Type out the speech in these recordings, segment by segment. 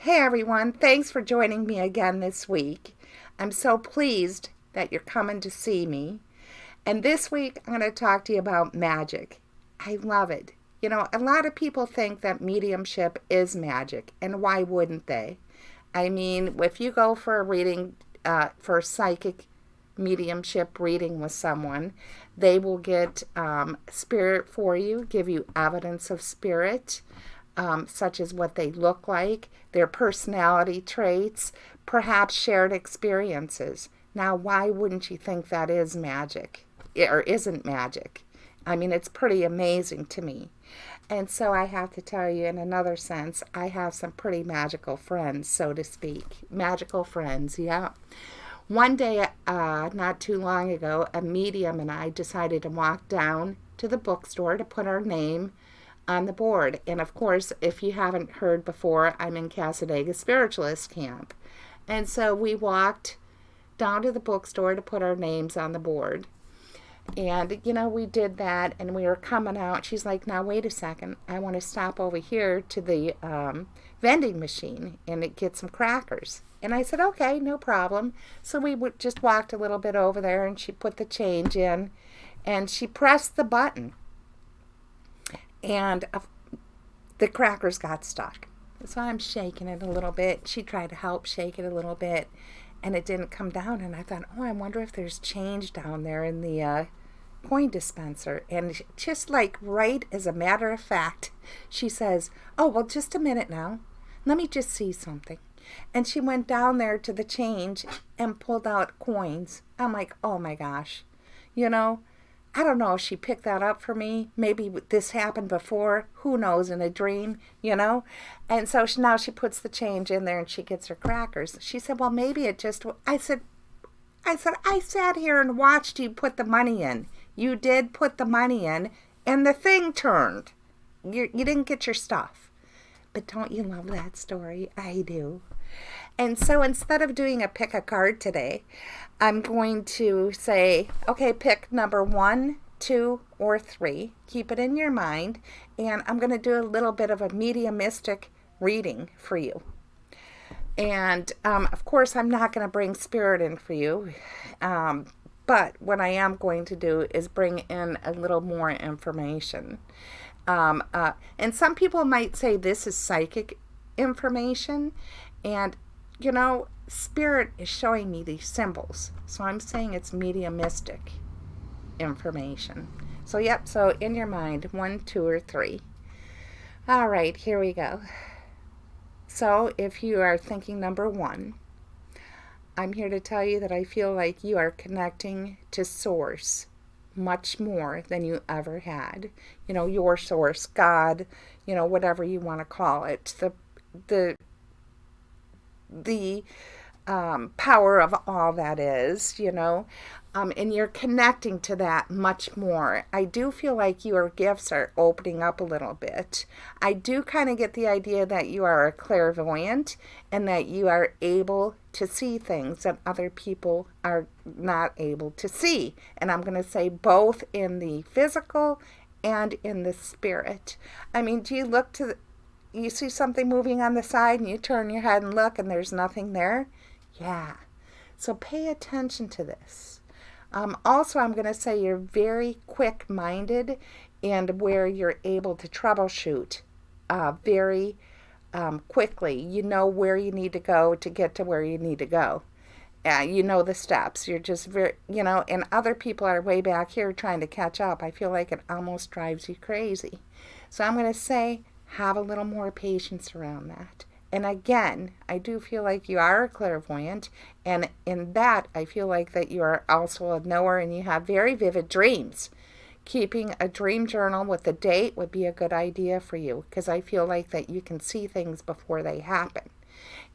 Hey everyone, thanks for joining me again this week. I'm so pleased that you're coming to see me. And this week I'm going to talk to you about magic. I love it. You know, a lot of people think that mediumship is magic, and why wouldn't they? I mean, if you go for a reading, for a psychic mediumship reading with someone, they will get spirit for you, give you evidence of spirit, such as what they look like, their personality traits, perhaps shared experiences. Now, why wouldn't you think that is magic or isn't magic? I mean, it's pretty amazing to me. And so I have to tell you, in another sense, I have some pretty magical friends, so to speak. Magical friends, yeah. One day, not too long ago, a medium and I decided to walk down to the bookstore to put our name on the board. And of course, if you haven't heard before, I'm in Cassadaga Spiritualist Camp. And so we walked down to the bookstore to put our names on the board. And, you know, we did that and we were coming out. She's like, now wait a second. I want to stop over here to the vending machine and get some crackers. And I said, okay, no problem. So we just walked a little bit over there and she put the change in and she pressed the button. And the crackers got stuck. So I'm shaking it a little bit. She tried to help shake it a little bit, and it didn't come down. And I thought, oh, I wonder if there's change down there in the coin dispenser. And just like right as a matter of fact, she says, oh, well, just a minute now. Let me just see something. And she went down there to the change and pulled out coins. I'm like, oh my gosh. You know, I don't know if she picked that up for me. Maybe this happened before. Who knows, in a dream, you know? And so now she puts the change in there and she gets her crackers. She said, well, maybe it just... I said, I sat here and watched you put the money in. You did put the money in and the thing turned. You didn't get your stuff. But don't you love that story? I do. And so instead of doing a pick a card today, I'm going to say, okay, pick number 1, 2, or 3. Keep it in your mind. And I'm going to do a little bit of a mediumistic reading for you. And, of course, I'm not going to bring spirit in for you. But what I am going to do is bring in a little more information. And some people might say this is psychic information. And, you know, spirit is showing me these symbols. So I'm saying it's mediumistic information. So, yep, so in your mind, 1, 2, or 3. All right, here we go. So if you are thinking number 1, I'm here to tell you that I feel like you are connecting to Source much more than you ever had. You know, your source, God, you know, whatever you want to call it. The power of all that is, you know, and you're connecting to that much more. I do feel like your gifts are opening up a little bit. I do kind of get the idea that you are a clairvoyant and that you are able to see things that other people are not able to see. And I'm going to say both in the physical and in the spirit. I mean, do you look to you see something moving on the side and you turn your head and look and there's nothing there? Yeah. So pay attention to this. Also, I'm going to say you're very quick-minded and where you're able to troubleshoot very quickly. You know where you need to go to get to where you need to go. You know the steps. You're just very, you know, and other people are way back here trying to catch up. I feel like it almost drives you crazy. So I'm going to say, have a little more patience around that. And again, I do feel like you are a clairvoyant, and in that, I feel like that you are also a knower and you have very vivid dreams. Keeping a dream journal with the date would be a good idea for you, because I feel like that you can see things before they happen.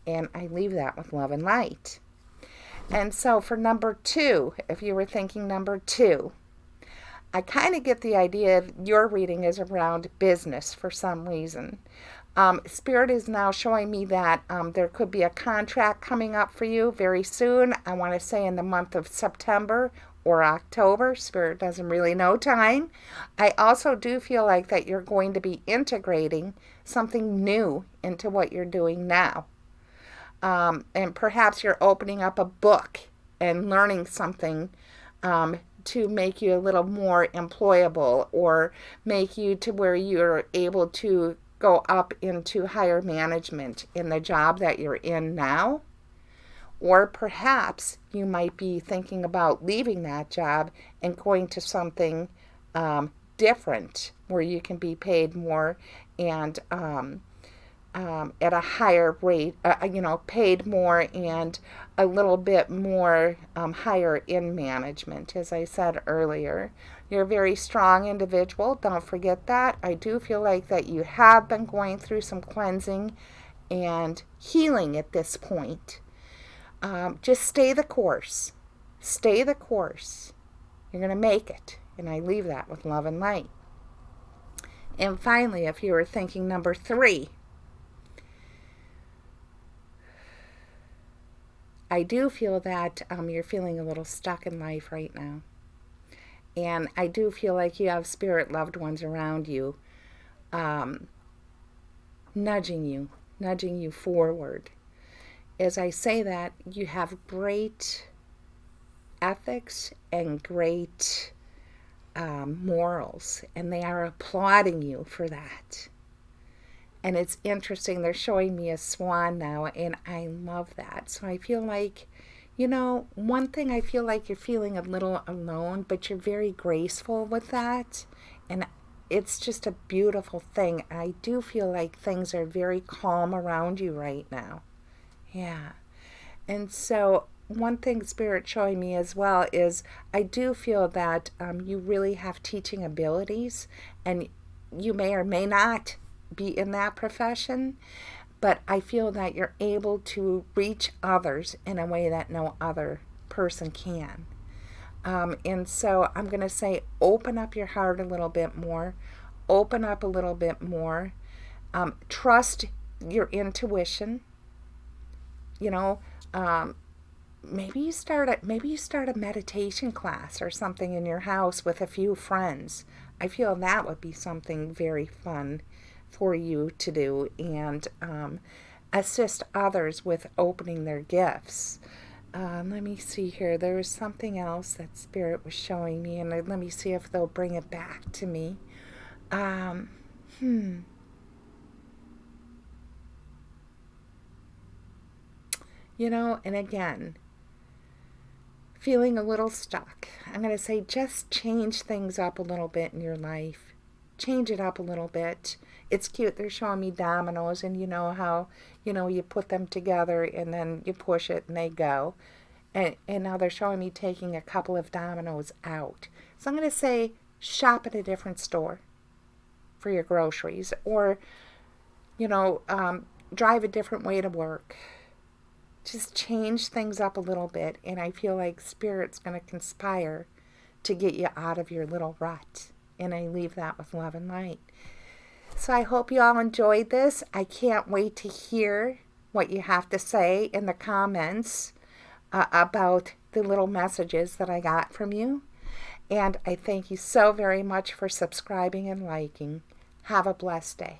And I leave that with love and light. And so for number 2, if you were thinking number 2, I kind of get the idea your reading is around business for some reason. Spirit is now showing me that there could be a contract coming up for you very soon. I want to say in the month of September or October. Spirit doesn't really know time. I also do feel like that you're going to be integrating something new into what you're doing now. And perhaps you're opening up a book and learning something to make you a little more employable, or make you to where you're able to go up into higher management in the job that you're in now. Or perhaps you might be thinking about leaving that job and going to something different where you can be paid more and at a higher rate, paid more and a little bit more higher in management. As I said earlier, you're a very strong individual. Don't forget that. I do feel like that you have been going through some cleansing and healing at this point. Just stay the course. Stay the course. You're going to make it. And I leave that with love and light. And finally, if you were thinking number 3, I do feel that you're feeling a little stuck in life right now. And I do feel like you have spirit loved ones around you, nudging you forward. As I say that, you have great ethics and great morals, and they are applauding you for that. And it's interesting, they're showing me a swan now, and I love that. So I feel like, one thing, I feel like you're feeling a little alone, but you're very graceful with that. And it's just a beautiful thing. I do feel like things are very calm around you right now. Yeah. And so one thing Spirit's showing me as well is I do feel that you really have teaching abilities, and you may or may not be in that profession, but I feel that you're able to reach others in a way that no other person can. And so I'm going to say, open up your heart a little bit more. Open up a little bit more. Trust your intuition. Maybe you start a meditation class or something in your house with a few friends. I feel that would be something very fun for you to do, and assist others with opening their gifts. Let me see here. There was something else that Spirit was showing me, and let me see if they'll bring it back to me. And again, feeling a little stuck. I'm going to say just change things up a little bit in your life. Change it up a little bit. It's cute. They're showing me dominoes, and you know how, you put them together and then you push it and they go. And now they're showing me taking a couple of dominoes out. So I'm going to say shop at a different store for your groceries, or, drive a different way to work. Just change things up a little bit, and I feel like Spirit's going to conspire to get you out of your little rut. And I leave that with love and light. So I hope you all enjoyed this. I can't wait to hear what you have to say in the comments about the little messages that I got from you. And I thank you so very much for subscribing and liking. Have a blessed day.